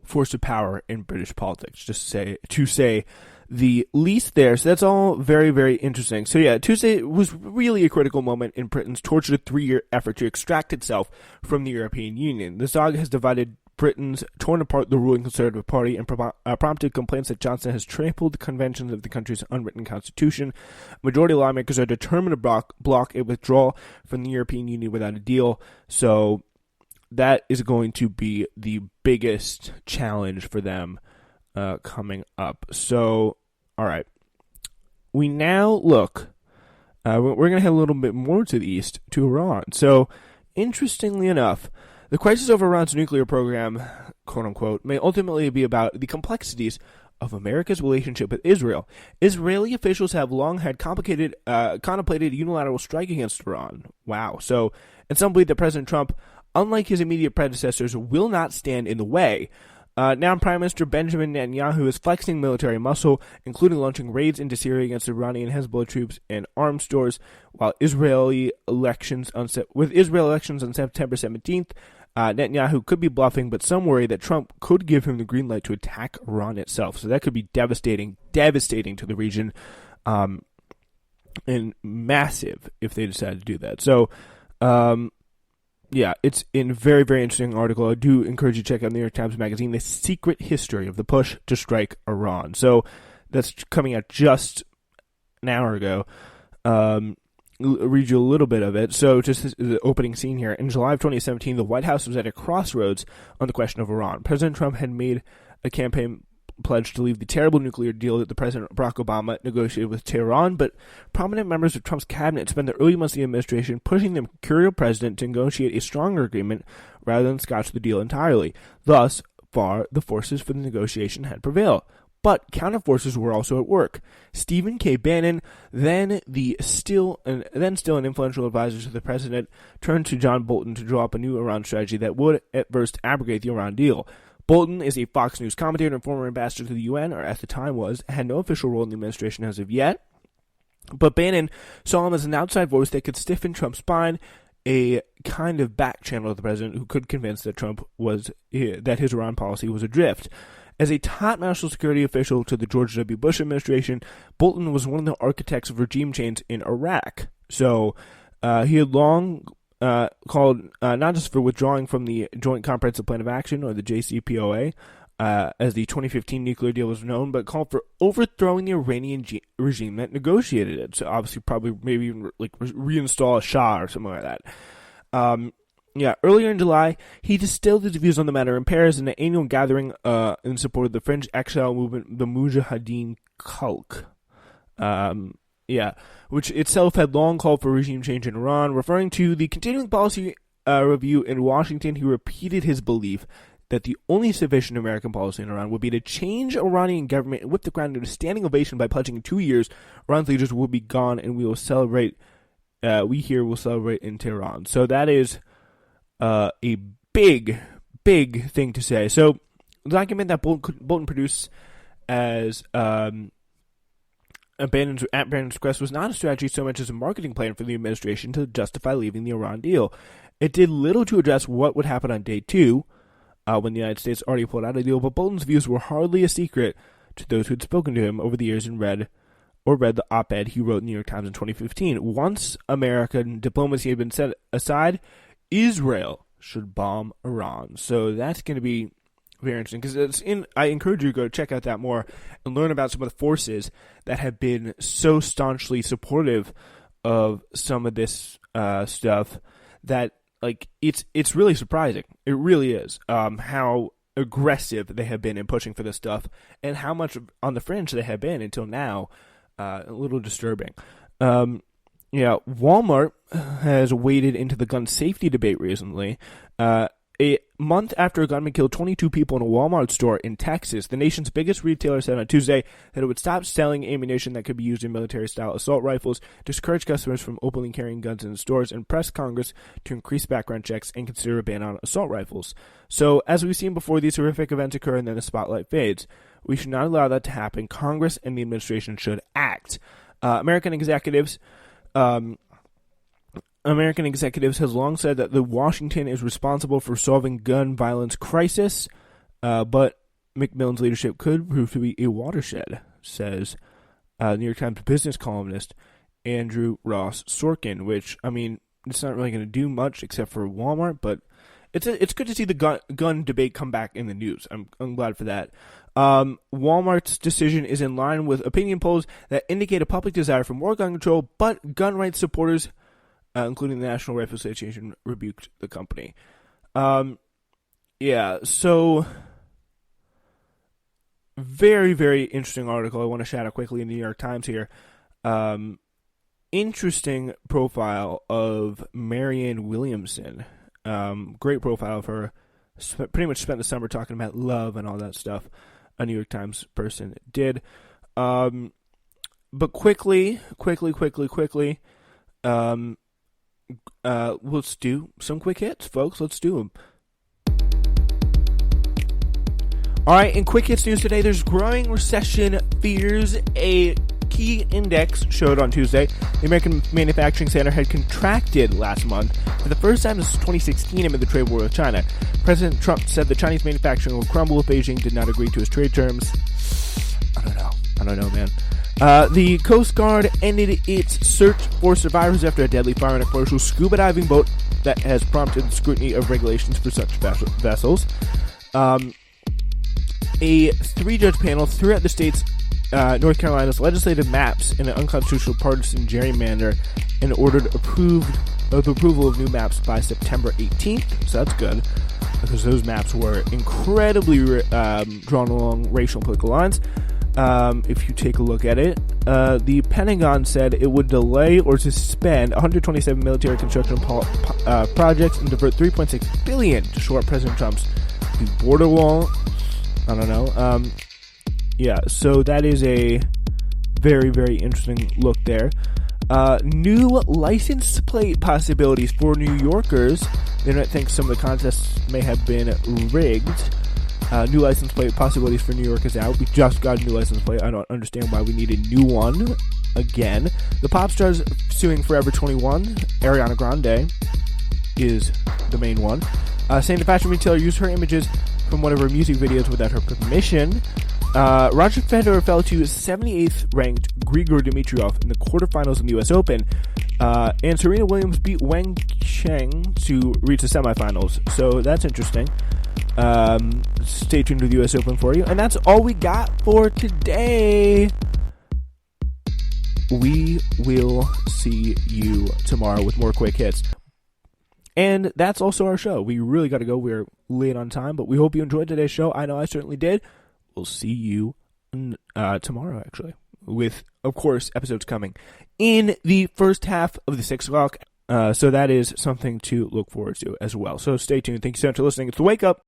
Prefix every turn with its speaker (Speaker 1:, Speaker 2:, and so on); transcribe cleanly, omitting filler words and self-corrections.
Speaker 1: force of power in British politics, just to say the least there. So that's all very, very interesting. So yeah, Tuesday was really a critical moment in Britain's tortured 3-year effort to extract itself from the European Union. The saga has divided Britain's, torn apart the ruling Conservative Party, and prompted complaints that Johnson has trampled the conventions of the country's unwritten constitution. Majority lawmakers are determined to block a withdrawal from the European Union without a deal. So that is going to be the biggest challenge for them coming up. So, all right. We now look, we're going to head a little bit more to the east, to Iran. So, interestingly enough, the crisis over Iran's nuclear program, quote-unquote, may ultimately be about the complexities of America's relationship with Israel. Israeli officials have long had contemplated unilateral strike against Iran. Wow. So, and some believe that President Trump, unlike his immediate predecessors, will not stand in the way. Now Prime Minister Benjamin Netanyahu is flexing military muscle, including launching raids into Syria against Iranian Hezbollah troops and arms stores, while Israel elections on September 17th, Netanyahu could be bluffing, but some worry that Trump could give him the green light to attack Iran itself. So that could be devastating to the region, and massive if they decide to do that. So, yeah, it's a very, very interesting article. I do encourage you to check out New York Times Magazine, The Secret History of the Push to Strike Iran. So that's coming out just an hour ago. I'll read you a little bit of it. So just the opening scene here. In July of 2017, the White House was at a crossroads on the question of Iran. President Trump had made a campaign pledge to leave the terrible nuclear deal that the President Barack Obama negotiated with Tehran, but prominent members of Trump's cabinet spent the early months of the administration pushing the mercurial president to negotiate a stronger agreement rather than scotch the deal entirely. Thus far, the forces for the negotiation had prevailed. But counterforces were also at work. Stephen K. Bannon, then still an influential advisor to the president, turned to John Bolton to draw up a new Iran strategy that would at first abrogate the Iran deal. Bolton is a Fox News commentator and former ambassador to the UN, or at the time had no official role in the administration as of yet. But Bannon saw him as an outside voice that could stiffen Trump's spine, a kind of back channel of the president who could convince that that his Iran policy was adrift. As a top national security official to the George W. Bush administration, Bolton was one of the architects of regime change in Iraq. So he had long called not just for withdrawing from the Joint Comprehensive Plan of Action, or the JCPOA, as the 2015 nuclear deal was known, but called for overthrowing the Iranian regime that negotiated it. So obviously probably maybe even reinstall a Shah or something like that. Earlier in July, he distilled his views on the matter in Paris in an annual gathering in support of the French exile movement, the Mujahideen Khalq. Which itself had long called for regime change in Iran. Referring to the continuing policy review in Washington, he repeated his belief that the only sufficient American policy in Iran would be to change Iranian government and whip the ground into a standing ovation by pledging in 2 years Iran's leaders will be gone and we will celebrate. We here will celebrate in Tehran. So that is a big thing to say. So the document that Bolton produced as Bannon's request was not a strategy so much as a marketing plan for the administration to justify leaving the Iran deal. It did little to address what would happen on day 2, when the United States already pulled out a deal, but Bolton's views were hardly a secret to those who had spoken to him over the years and read the op-ed he wrote in the New York Times in 2015. Once American diplomacy had been set aside, Israel should bomb Iran. So that's going to be very interesting, because I encourage you to go check out that more and learn about some of the forces that have been so staunchly supportive of some of this stuff that it's really surprising. It really is how aggressive they have been in pushing for this stuff, and how much on the fringe they have been until now. A little disturbing. Walmart has waded into the gun safety debate recently. A month after a gunman killed 22 people in a Walmart store in Texas, the nation's biggest retailer said on Tuesday that it would stop selling ammunition that could be used in military-style assault rifles, discourage customers from openly carrying guns in stores, and press Congress to increase background checks and consider a ban on assault rifles. So, as we've seen before, these horrific events occur and then the spotlight fades. We should not allow that to happen. Congress and the administration should act. American executives has long said that Washington is responsible for solving gun violence crisis. but McMillan's leadership could prove to be a watershed, says New York Times business columnist Andrew Ross Sorkin, which, I mean, it's not really going to do much except for Walmart, but it's good to see the gun debate come back in the news. I'm glad for that. Walmart's decision is in line with opinion polls that indicate a public desire for more gun control, but gun rights supporters, including the National Rifle Association, rebuked the company. So very, very interesting article. I want to shout out quickly in the New York Times here. Interesting profile of Marianne Williamson. Great profile of her. Pretty much spent the summer talking about love and all that stuff. A New York Times person did. But quickly, let's do some quick hits, folks. Let's do them. All right, in quick hits news today, there's growing recession fears. A key index showed on Tuesday the American Manufacturing Center had contracted last month for the first time since 2016 amid the trade war with China. President Trump said the Chinese manufacturing will crumble if Beijing did not agree to his trade terms. I don't know, man. The Coast Guard ended its search for survivors after a deadly fire in a commercial scuba diving boat that has prompted scrutiny of regulations for such vessels. A 3-judge panel threw out the state's North Carolina's legislative maps in an unconstitutional partisan gerrymander and ordered approval of new maps by September 18th. So that's good, because those maps were incredibly drawn along racial and political lines. If you take a look at it, the Pentagon said it would delay or suspend 127 military construction projects and divert $3.6 billion to shore up President Trump's new border wall. I don't know. So that is a very, very interesting look there. New license plate possibilities for New Yorkers. The internet thinks some of the contests may have been rigged. New license plate possibilities for New York is out. We just got a new license plate. I don't understand why we need a new one again. The pop stars suing Forever 21. Ariana Grande is the main one. Saying the fashion retailer used her images from one of her music videos without her permission. Roger Federer fell to 78th ranked Grigor Dimitrov in the quarterfinals in the U.S. Open. And Serena Williams beat Wang Cheng to reach the semifinals. So that's interesting. Stay tuned to the U.S. Open for you. And that's all we got for today. We will see you tomorrow with more quick hits. And that's also our show. We really got to go. We're late on time, but we hope you enjoyed today's show. I know I certainly did. We'll see you tomorrow, actually, with, of course, episodes coming in the first half of the 6 o'clock. So that is something to look forward to as well. So stay tuned. Thank you so much for listening. It's The Wake Up.